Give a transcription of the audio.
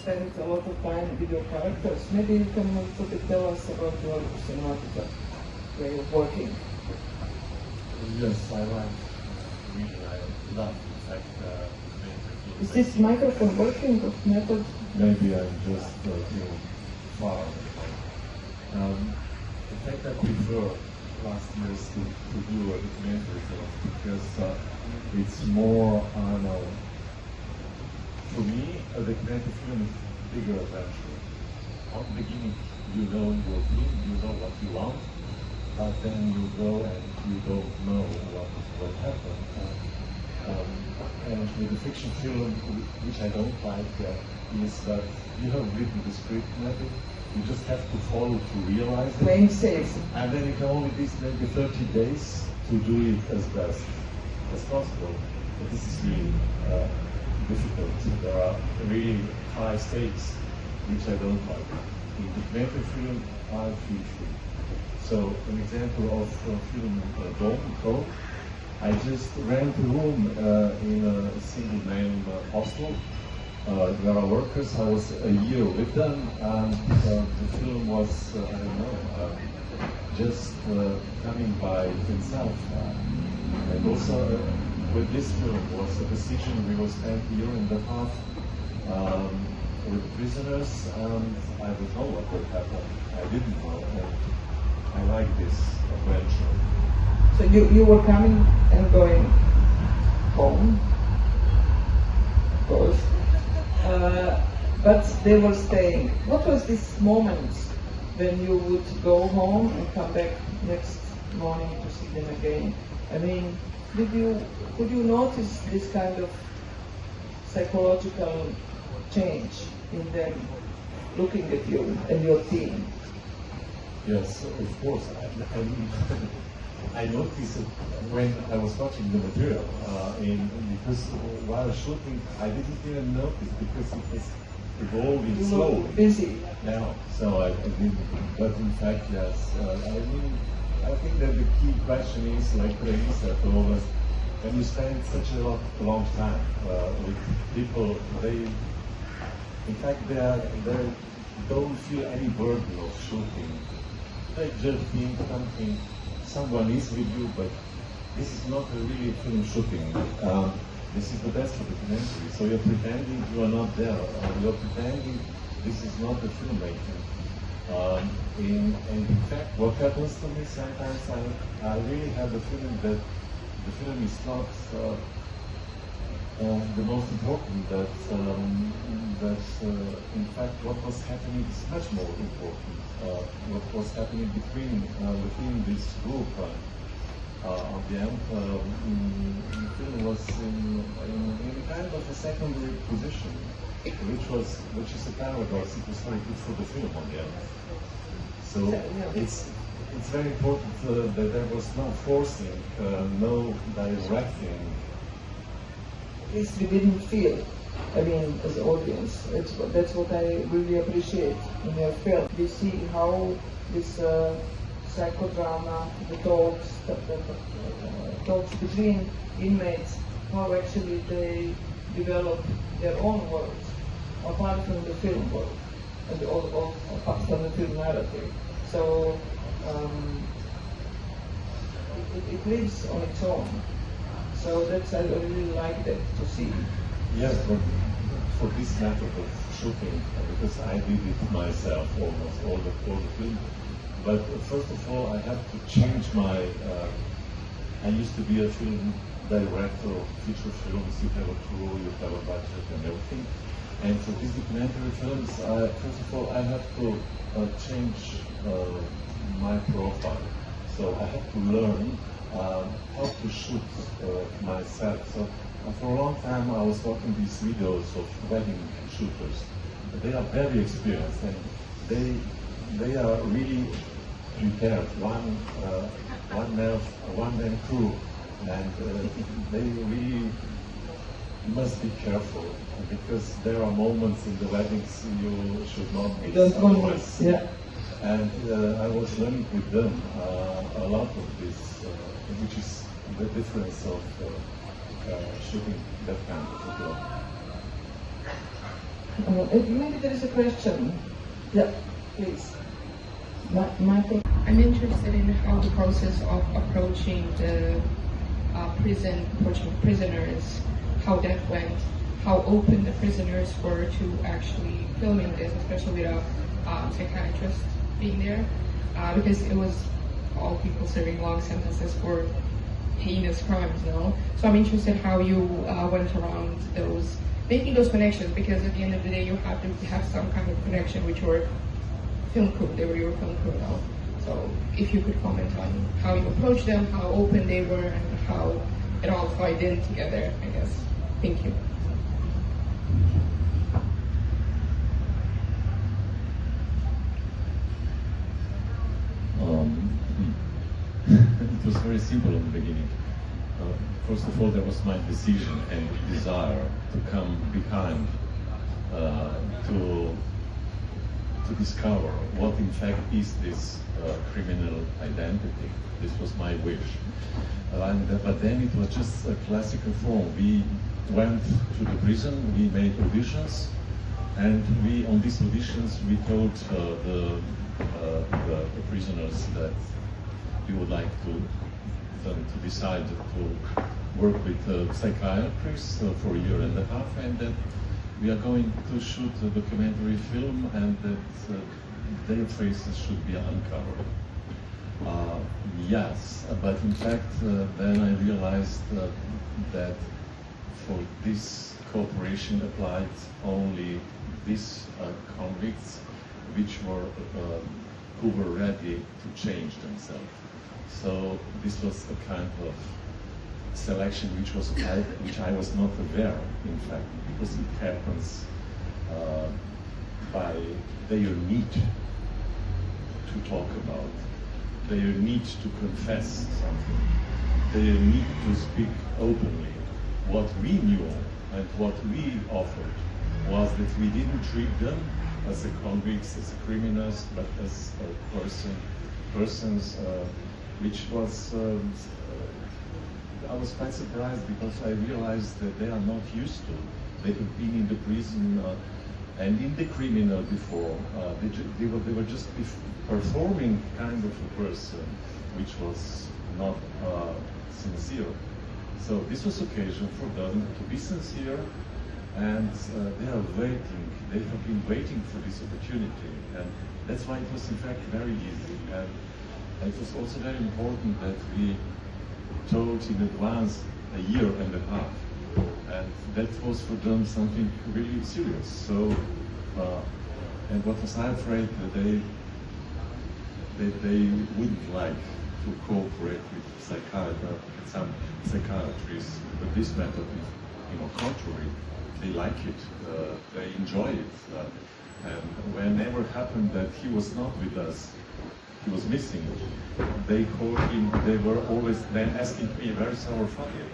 spend a lot of time with your characters. Maybe you can a little bit tell us about your cinematic way of working. Yes, I like reading. I love, in fact, is this microphone working of Metod? Maybe I'm just too far. In fact, I prefer last years to do a documentary film because it's more, I don't know, for me, a documentary film is a bigger adventure. At the beginning, you know your theme, you know what you want, but then you go and you don't know what will happen. And with the fiction film, which I don't like, is that you have written the script method, you just have to follow to realize it. Plain safe. And then you can only be maybe 30 days to do it as best as possible. But this is really difficult. There are really high stakes, which I don't like. In documentary film, I feel free. So, an example of film Dome, I just rent a room in a single-name hostel. There are workers. I was a year with them, and the film was, I don't know, just coming by itself. And also, with this film was a decision. We will spend a year and a half with prisoners, and I don't know what would happen. I didn't know, and I like this adventure. So you were coming and going home, of course, but they were staying. What was this moment when you would go home and come back next morning to see them again? I mean, could you notice this kind of psychological change in them looking at you and your team? Yes, of course. I noticed it when I was watching the material, because while shooting, I didn't even notice because it was evolving slowly. Busy. Now, so I didn't. But in fact, yes. I think that the key question is, like Lisa told us, when you spend such a long time with people, in fact, they don't feel any burden of shooting. They just think someone is with you, but this is not a really film shooting. This is the best of documentary. So you're pretending you are not there. You're pretending this is not the filmmaking. And in fact, what happens to me sometimes, I really have the feeling that the film is not the most important. That in fact, what was happening is much more important. What was happening within this group. At the end, the film was in kind of a secondary position, which is a paradox. It was very good for the film on the end. So it's very important that there was no forcing, no directing. At least we didn't feel. I mean, as an audience, that's what I really appreciate in your film. We see how this psychodrama, the talks between inmates, how actually they develop their own worlds, apart from the film world, and apart from the film narrative. So it lives on its own. So that's, I really like that to see. Yes, but for this method of shooting, because I did it myself almost all the film. But first of all, I had to change my. I used to be a film director of feature films. You have a crew, you have a budget, and everything. And for these documentary films, first of all, I had to change my profile. So I had to learn how to shoot myself. So for a long time, I was watching these videos of wedding shooters. They are very experienced, and they are really prepared. One man crew, and they really must be careful because there are moments in the weddings you should not miss. Yeah. And I was learning with them a lot of this, which is the difference of shooting that kind of film. Maybe there is a question. Yeah, please. I'm interested in how the process of approaching the approaching prisoners, how that went, how open the prisoners were to actually filming this, especially with a psychiatrist being there, because it was all people serving long sentences for heinous crimes, no? So I'm interested how you went around making those connections, because at the end of the day you have to have some kind of connection with your film crew. They were your film crew now. So if you could comment on how you approached them, how open they were, and how it all tied in together, I guess. Thank you. It was very simple in the beginning. First of all, there was my decision and desire to come behind, to discover what in fact is this criminal identity. This was my wish. But then it was just a classical form. We went to the prison, we made auditions, and on these auditions we told the prisoners that we would like to decide to work with a psychiatrist for a year and a half, and that we are going to shoot a documentary film, and that their faces should be uncovered. Yes, but in fact then I realized that for this cooperation applied only these convicts who were ready to change themselves. So this was a kind of selection which I was not aware, in fact, because it happens by their need to talk about, their need to confess something, their need to speak openly. What we knew and what we offered was that we didn't treat them as a convicts, as a criminals, but as persons, which was, I was quite surprised, because I realized that they are not used to. They have been in the prison and in the criminal before. They were just performing kind of a person which was not sincere. So this was occasion for them to be sincere, and they are waiting. They have been waiting for this opportunity, and that's why it was in fact very easy. And it was also very important that we told in advance a year and a half, and that was for them something really serious. So, and what was I afraid that they wouldn't like to cooperate with some psychiatrists, but this method is, contrary. They like it, they enjoy it, and whenever it happened that he was not with us, he was missing, they called him. They were always then asking me, "Where's our father?"